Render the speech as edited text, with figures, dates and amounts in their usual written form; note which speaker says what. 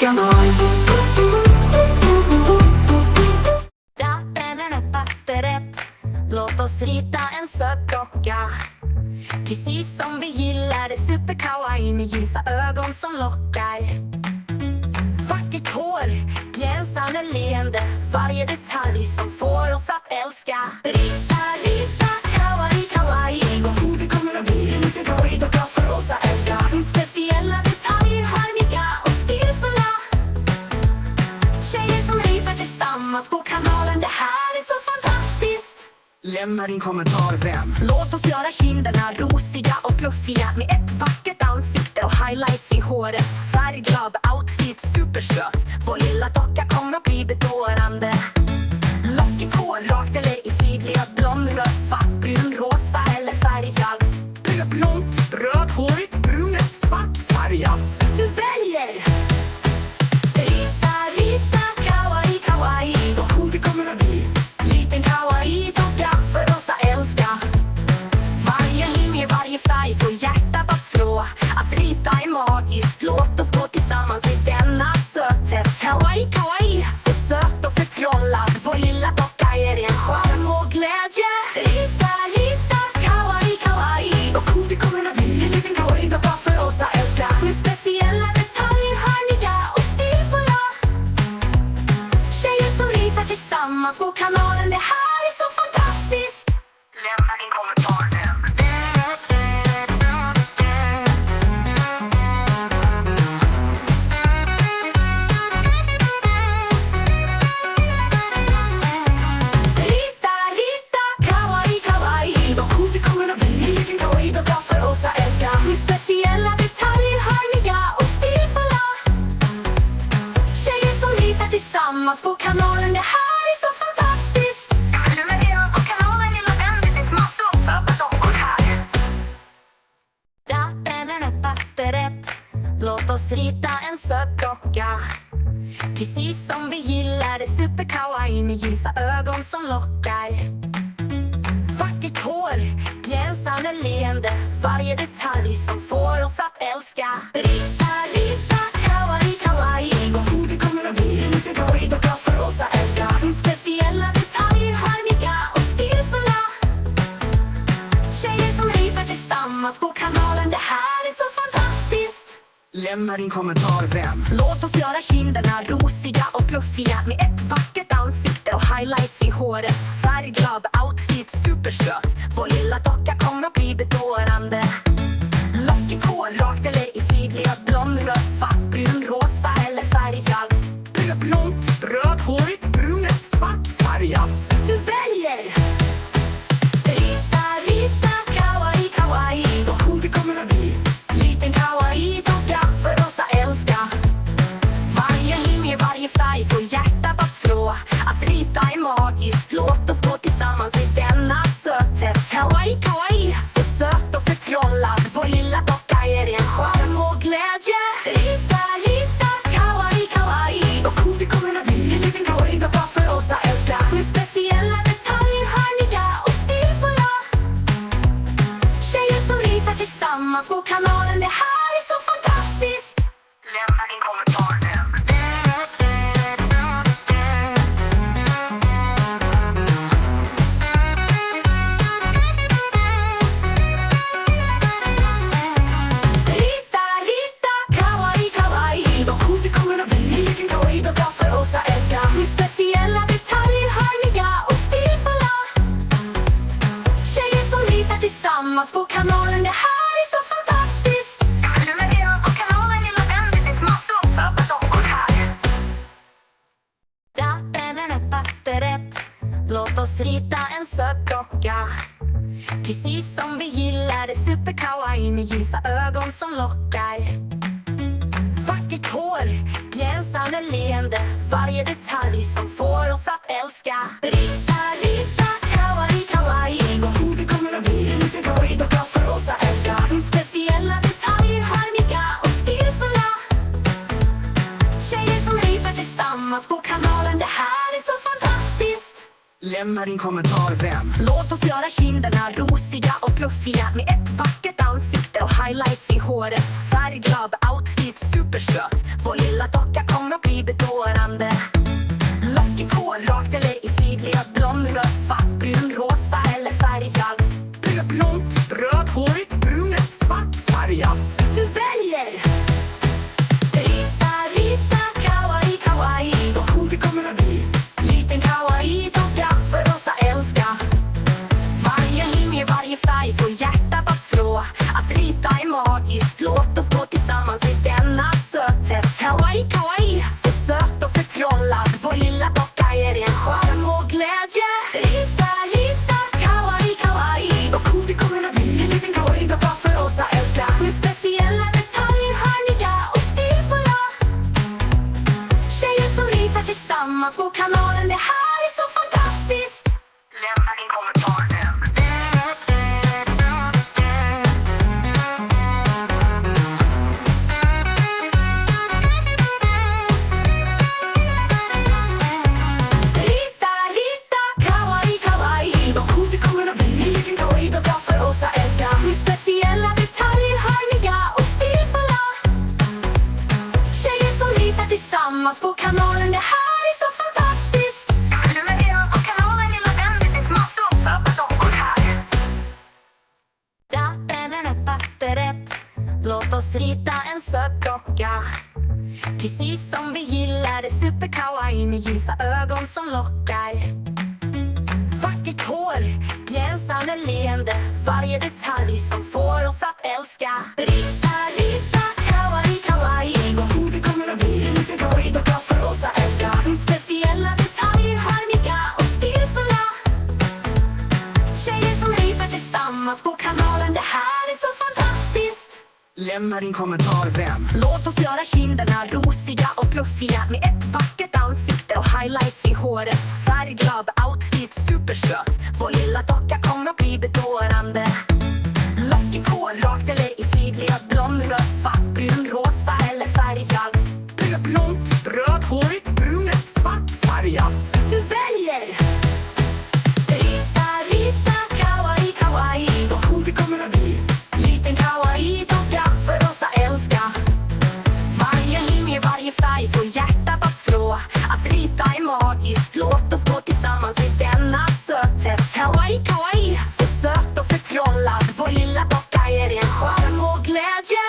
Speaker 1: kanal.
Speaker 2: Låt oss rita en söt docka, precis som vi gillar det, super kawaii med ljusa ögon som lockar. Vackert hår, glänsande leende, varje detalj som får oss att älska. Rita, rita, kawaii, kawaii. Vad god det kommer att bli, en liten kawaii-docka för oss att älska. Speciella detaljer, charmiga och stilfulla. Tjejer som ritar tillsammans på kanalen, det här är så fantastiskt.
Speaker 1: Lämna din kommentar, vän.
Speaker 2: Låt oss göra kinderna rosiga och fluffiga med ett vackert ansikte och highlights i håret. Färgglad outfit, supersöt. Vår lilla docka kommer att bli bedårande. Lockigt hår, rakt eller i sidled, blond, röd, svart, brun, rosa eller färgad.
Speaker 1: Blont, rödhårigt, brunet, svart, färgat.
Speaker 2: Du väljer! Rita, rita, kawaii, kawaii.
Speaker 1: Vad god det kommer att bli.
Speaker 2: Liten kawaii-docka för oss att älska. Varje linje, varje färg får hjärtat att slå. Att rita är magiskt, låt oss gå tillsammans i denna söthet. Kawaii, kawaii, så söt och förtrollad. Vår lilla docka är en charm och glädje. Rita, rita, kawaii, kawaii.
Speaker 1: Vad god det kommer att bli.
Speaker 2: En liten kawaii-docka för oss att älska. Med speciella detaljer, charmiga och stilfulla. Tjejer som ritar tillsammans på kanalen, det här är så fantastiskt.
Speaker 1: Lämna din kommentar, vän.
Speaker 2: Rita, rita, kawaii, kawaii.
Speaker 1: Vad god det kommer att bli.
Speaker 2: En liten kawaii-docka för oss att älska. Med speciella detaljer, charmiga och stilfulla. Tjejer som ritar tillsammans på kanalen, det här är så fantastiskt.
Speaker 1: Prenumerera på kanalen, lilla vän. Det finns massor av söta dockor här.
Speaker 2: Låt oss rita en söt docka, precis som vi gillar det, super kawaii med ljusa ögon som lockar. Vackert hår, glänsande leende, varje detalj som får oss att älska. Rita, rita, kawaii, kawaii.
Speaker 1: Vad god det kommer att bli. En liten kawaii-docka för oss att älska.
Speaker 2: Speciella detaljer, charmiga och stilfulla. Tjejer som ritar tillsammans på kanalen, det här är så fantastiskt.
Speaker 1: Lämna din kommentar, vän.
Speaker 2: Låt oss göra kinderna rosiga och fluffiga med ett vackert ansikte och highlights i håret. Färgglad outfit, supersöt. Vår lilla docka kommer att bli bedårande. Lockigt hår, rakt eller i sidled, blond, röd, svart, brun, rosa eller färgad.
Speaker 1: Blont, rödhårigt, brunet, svart, färgat.
Speaker 2: Du väljer! Rita, rita, kawaii, kawaii.
Speaker 1: Vad god det kommer att bli.
Speaker 2: Liten kawaii-docka för oss att älska. Varje linje, varje färg får hjärtat att slå. Att rita är magiskt, låt oss gå tillsammans i denna söthet. Kawaii, kawaii, så söt och förtrollad. Vår lilla docka är en charm och glädje. Rita, rita, kawaii, kawaii.
Speaker 1: Vad god det kommer att bli.
Speaker 2: En liten kawaii-docka för oss att älska. Med speciella detaljer, charmiga och stilfulla. Tjejer som ritar tillsammans på kanalen, det här är så fantastiskt.
Speaker 1: Lämna din kommentar, vän.
Speaker 2: Rita, rita, kawaii, kawaii.
Speaker 1: Vad god det kommer att bli.
Speaker 2: En liten kawaii-docka för oss att älska. Med speciella detaljer, charmiga och stilfulla. Tjejer som ritar tillsammans på kanalen, det här är så fantastiskt.
Speaker 1: Prenumerera på kanalen, lilla vän. Det finns massor av söta dockor här.
Speaker 2: Låt oss rita en söt docka, precis som vi gillar det, super kawaii med ljusa ögon som lockar. Vackert hår, glänsande leende, varje detalj som får oss att älska. Rita, rita, kawaii, kawaii.
Speaker 1: Vad god det kommer att bli. En liten kawaii-docka för oss att älska.
Speaker 2: Speciella detaljer, charmiga och stilfulla. Tjejer som ritar tillsammans på kanalen, det här är så fantastiskt.
Speaker 1: Lämna din kommentar, vän.
Speaker 2: Låt oss göra kinderna rosiga och fluffiga med ett vackert ansikte och highlights i håret. Färgglad outfit, supersöt. Vår lilla docka kommer att bli bedårande. Lockigt hår, rakt eller i sidled, blond, röd, svart, brun, rosa eller färgad.
Speaker 3: Blont, rödhårigt, brunet, svartfärgat.
Speaker 2: Du väljer! Rita, rita, kawaii, kawaii.
Speaker 3: Vad cool det kommer att bli.
Speaker 2: Liten kawaii-docka för oss att älska. Varje linje, varje färg får hjärtat att slå. Att rita är magiskt, låt oss gå tillsammans i denna söthet. Kawaii, kawaii, så söt och förtrollad. Vår lilla docka är en charm och glädje. Rita, rita, kawaii, kawaii.
Speaker 3: Vad cool det kommer att bli.
Speaker 2: En liten kawaii-docka för oss att älska. Med speciella detaljer, hörniga och stilfulla. Tjejer som ritar tillsammans på kanalen. Det här är så fantastiskt.
Speaker 1: Lämna din kommentar nu.
Speaker 2: Rita, rita, kawaii, kawaii.
Speaker 3: Vad cool det kommer att bli.
Speaker 2: En liten kawaii-docka för oss att älska. Med speciella detaljer, hörniga och stilfulla. Tjejer som ritar tillsammans på kanalen. Det här är så fantastiskt.
Speaker 1: Prenumerera på kanalen lilla vän. Det finns massor av söta dockor här.
Speaker 2: Låt oss rita en söt docka. Precis som vi gillar det, super kawaii med ljusa ögon som lockar. Vackert hår, glänsande leende, varje detalj som får oss att älska. Rita, rita, kawaii, kawaii.
Speaker 3: Vad cool det kommer att bli. En liten kawaii-docka för oss att älska.
Speaker 2: Speciella detaljer, hörniga och stilfulla. Tjejer som ritar tillsammans på kanalen. Det här är så fantastiskt.
Speaker 3: Lämna din kommentar, vän.
Speaker 2: Låt oss göra kinderna rosiga och fluffiga med ett vackert ansikte och highlights i håret. Färgglad outfit, supersöt. Vår lilla docka kommer att bli bedårande. Lockigt hår, rakt eller i sidled, blond, röd, svart, brun, rosa eller färgad.
Speaker 3: Blont, rödhårigt, brunet, svartfärgat.
Speaker 2: Du väljer! Rita, rita, kawaii, kawaii.
Speaker 3: Vad cool det kommer att bli.
Speaker 2: Liten kawaii-docka för oss att älska. Varje linje, varje färg får hjärtat att slå. Att rita är magiskt, låt oss gå tillsammans i denna söthet. Kawaii, kawaii, så söt och förtrollad. Vår lilla docka är en charm och glädje.